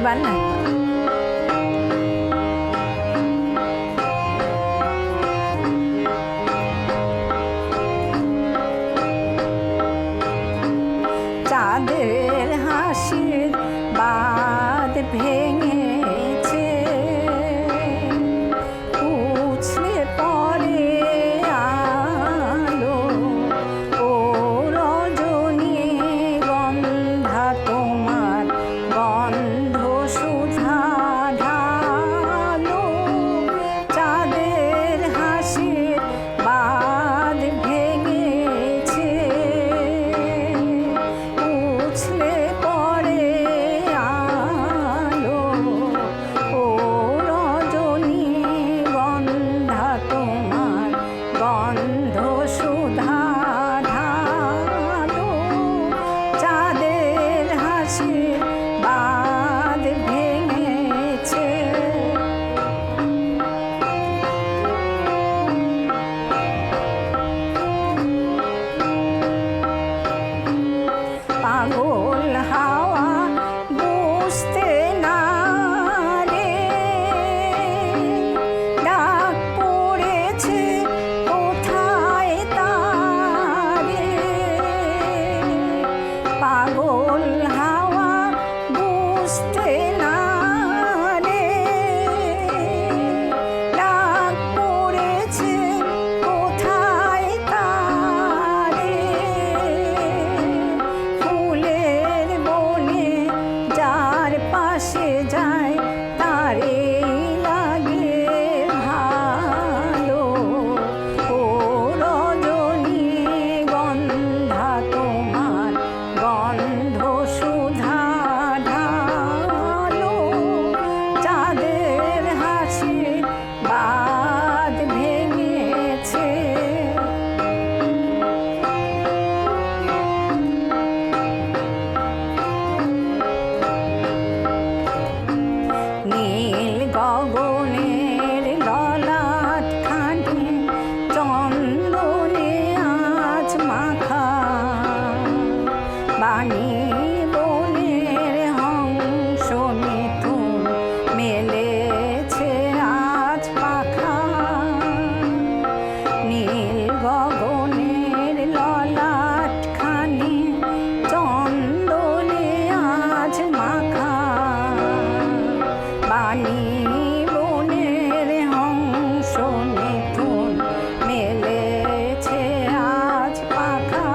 এবার না চাঁদের হাসির বাঁধ ভেঙেছে, উছলে পড়ে আলো ও রজনী গন্ধা তোমার গন্ধ সুধা ঢালো। চাঁদের হাসির বাঁধ ভেঙেছে, উছলে পড়ে আলো ও রজনী গন্ধা তোমার গন্ধ সুধা ঢালো। চাঁদের হাসির বাঁধ ভেঙেছে। পাগল হাওয়া বুঝতে না রে, ডাক পড়েছে কোথায় তারে। পাগল হাওয়া বুঝতে না রে, ডাক পড়েছে কোথায় তারে। ফুলের বনে যার পাশে যায় তারে লাগে ভালো ও রজনী গন্ধা তোমার গন্ধ সুধা ঢালো। চাঁদের হাসির বাঁধ ভেঙেছে। নীল গগনের ললাট খানি চন্দনে আজ মাখা, বাণী বনের হংস মিথুন মেলেছে আজ পাখা। নীল গগনের ললাট খানি চন্দনে আজ মাখা, বাণী বনের হংস মিথুন মেলেছে আজ পাখা।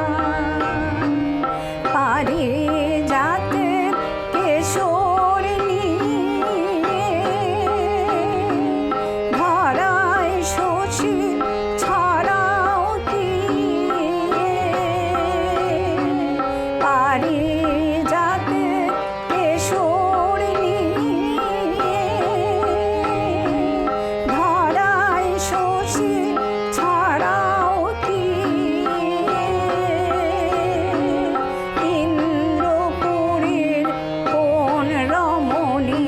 পারিজাতের কেশর নিয়ে ধরায় শশী ছড়াও দিয়ে। পারিজাতের কেশর নিয়ে ধরায় শশী ছড়াও দিয়ে। ইন্দ্রপুরীর কোন রমণী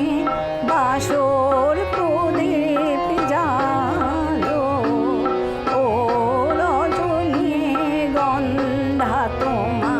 বাসর প্রদীপ জালো ও রজনী গন্ধা তোমার